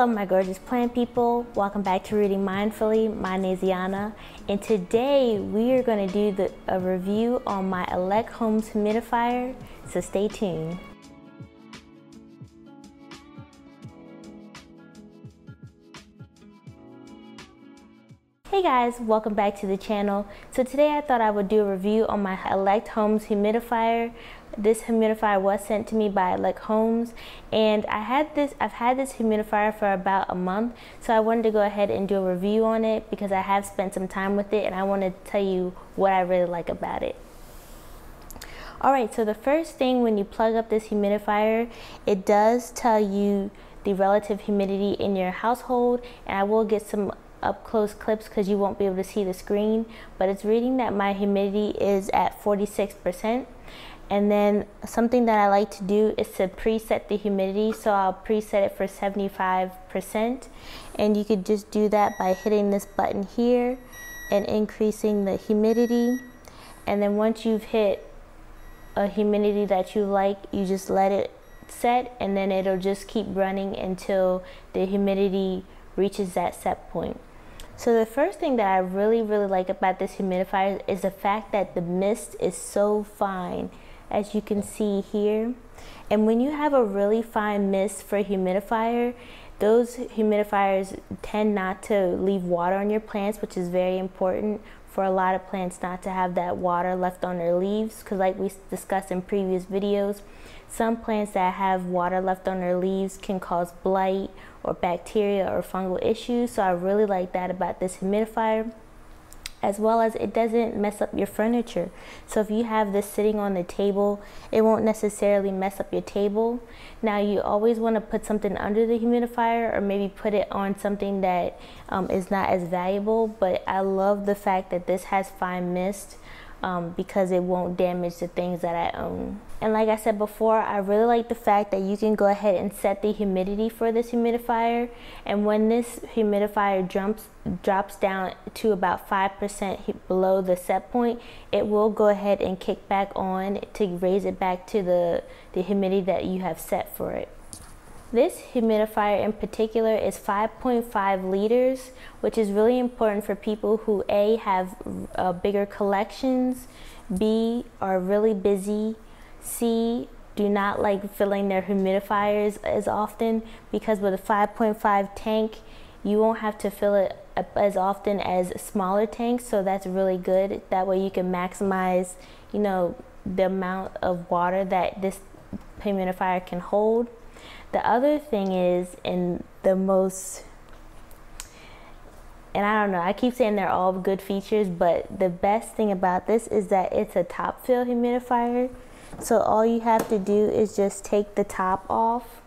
Hello my gorgeous plant people, welcome back to Rooting Mindfully. My name is Yana, and today we are going to do a review on my Elechomes Humidifier, so stay tuned. Hey guys, welcome back to the channel. So today I thought I would do a review on my Elechomes Humidifier. This humidifier was sent to me by Elechomes, and I've had this humidifier for about a month, so I wanted to go ahead and do a review on it because I have spent some time with it and I want to tell you what I really like about it. Alright, so the first thing when you plug up this humidifier, it does tell you the relative humidity in your household, and I will get some up close clips because you won't be able to see the screen, but it's reading that my humidity is at 46%. And then something that I like to do is to preset the humidity, so I'll preset it for 75%, and you could just do that by hitting this button here and increasing the humidity. And then once you've hit a humidity that you like, you just let it set, and then it'll just keep running until the humidity reaches that set point. So the first thing that I really like about this humidifier is the fact that the mist is so fine, as you can see here. And when you have a really fine mist for a humidifier, those humidifiers tend not to leave water on your plants, which is very important for a lot of plants not to have that water left on their leaves, because like we discussed in previous videos, some plants that have water left on their leaves can cause blight or bacteria or fungal issues. So I really like that about this humidifier, as well as it doesn't mess up your furniture. So if you have this sitting on the table, it won't necessarily mess up your table. Now you always want to put something under the humidifier, or maybe put it on something that is not as valuable, but I love the fact that this has fine mist because it won't damage the things that I own. And like I said before, I really like the fact that you can go ahead and set the humidity for this humidifier, and when this humidifier drops down to about 5% below the set point, it will go ahead and kick back on to raise it back to the humidity that you have set for it. This humidifier in particular is 5.5 liters, which is really important for people who A, have bigger collections, B, are really busy, C, do not like filling their humidifiers as often, because with a 5.5 tank, you won't have to fill it as often as smaller tanks, so that's really good. That way you can maximize, you know, the amount of water that this humidifier can hold. The other thing is, and I don't know, I keep saying they're all good features, but the best thing about this is that it's a top fill humidifier. So all you have to do is just take the top off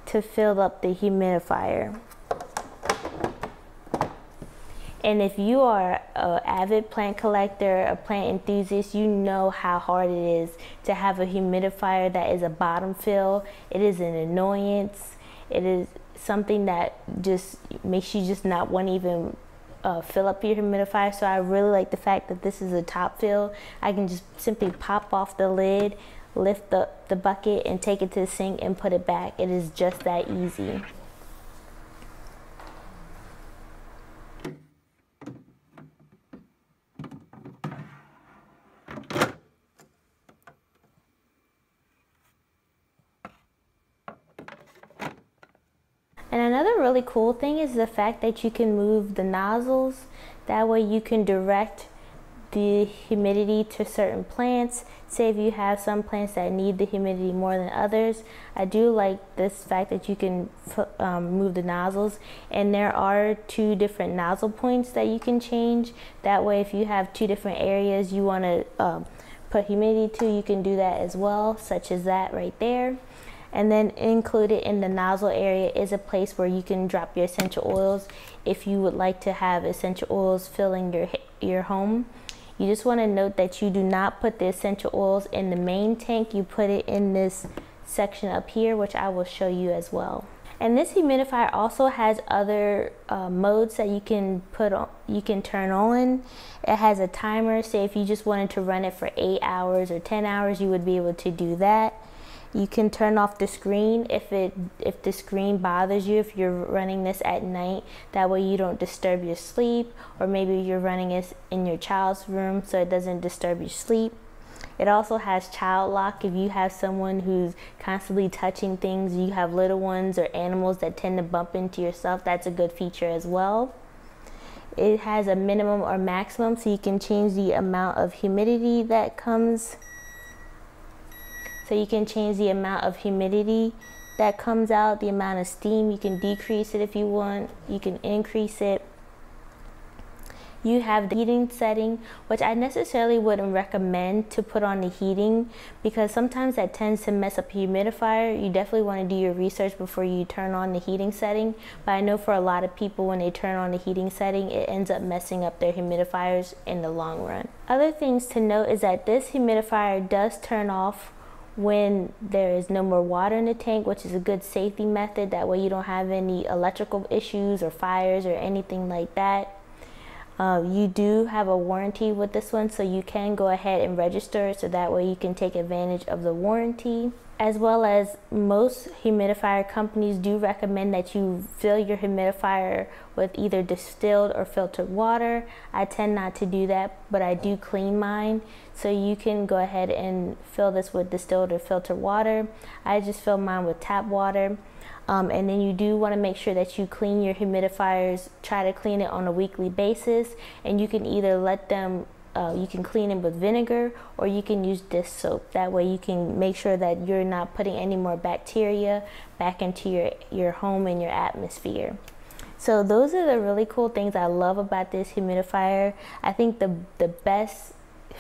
to fill up the humidifier. And if you are an avid plant collector, a plant enthusiast, you know how hard it is to have a humidifier that is a bottom fill. It is an annoyance. It is something that just makes you just not want to even fill up your humidifier. So I really like the fact that this is a top fill. I can just simply pop off the lid, lift the bucket, and take it to the sink and put it back. It is just that easy. And another really cool thing is the fact that you can move the nozzles. That way you can direct the humidity to certain plants. Say if you have some plants that need the humidity more than others. I do like this fact that you can move the nozzles, and there are 2 different nozzle points that you can change. That way if you have 2 different areas you want to put humidity to, you can do that as well, such as that right there. And then included in the nozzle area is a place where you can drop your essential oils if you would like to have essential oils filling your home. You just want to note that you do not put the essential oils in the main tank. You put it in this section up here, which I will show you as well. And this humidifier also has other modes that you can turn on. It has a timer. Say if you just wanted to run it for 8 hours or 10 hours, you would be able to do that. You can turn off the screen if the screen bothers you, if you're running this at night. That way you don't disturb your sleep, or maybe you're running it in your child's room so it doesn't disturb your sleep. It also has child lock. If you have someone who's constantly touching things, you have little ones or animals that tend to bump into yourself, that's a good feature as well. It has a minimum or maximum, so you can change the amount of humidity that comes. So you can change the amount of humidity that comes out, the amount of steam. You can decrease it if you want. You can increase it. You have the heating setting, which I necessarily wouldn't recommend to put on the heating, because sometimes that tends to mess up a humidifier. You definitely want to do your research before you turn on the heating setting. But I know for a lot of people, when they turn on the heating setting, it ends up messing up their humidifiers in the long run. Other things to note is that this humidifier does turn off when there is no more water in the tank, which is a good safety method. That way you don't have any electrical issues or fires or anything like that. You do have a warranty with this one, so you can go ahead and register, so that way you can take advantage of the warranty. As well as, most humidifier companies do recommend that you fill your humidifier with either distilled or filtered water. I tend not to do that, but I do clean mine. So you can go ahead and fill this with distilled or filtered water. I just fill mine with tap water. And then you do want to make sure that you clean your humidifiers. Try to clean it on a weekly basis, and you can either let them you can clean it with vinegar, or you can use dish soap. That way you can make sure that you're not putting any more bacteria back into your home and your atmosphere. So those are the really cool things I love about this humidifier. I think the best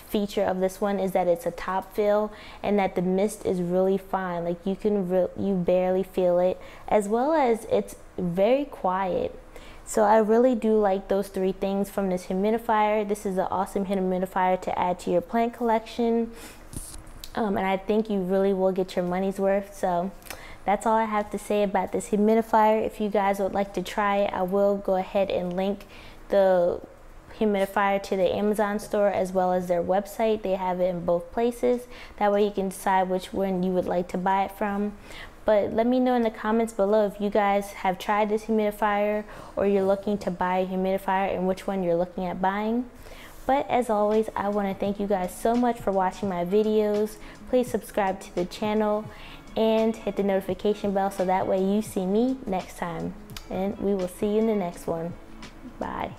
feature of this one is that it's a top fill, and that the mist is really fine. Like you barely feel it, as well as it's very quiet. So I really do like those three things from this humidifier. This is an awesome humidifier to add to your plant collection, and I think you really will get your money's worth. So that's all I have to say about this humidifier. If you guys would like to try it, I will go ahead and link the humidifier to the Amazon store as well as their website. They have it in both places. That way you can decide which one you would like to buy it from. But let me know in the comments below if you guys have tried this humidifier, or you're looking to buy a humidifier, and which one you're looking at buying. But as always, I want to thank you guys so much for watching my videos. Please subscribe to the channel and hit the notification bell, so that way you see me next time. And we will see you in the next one. Bye.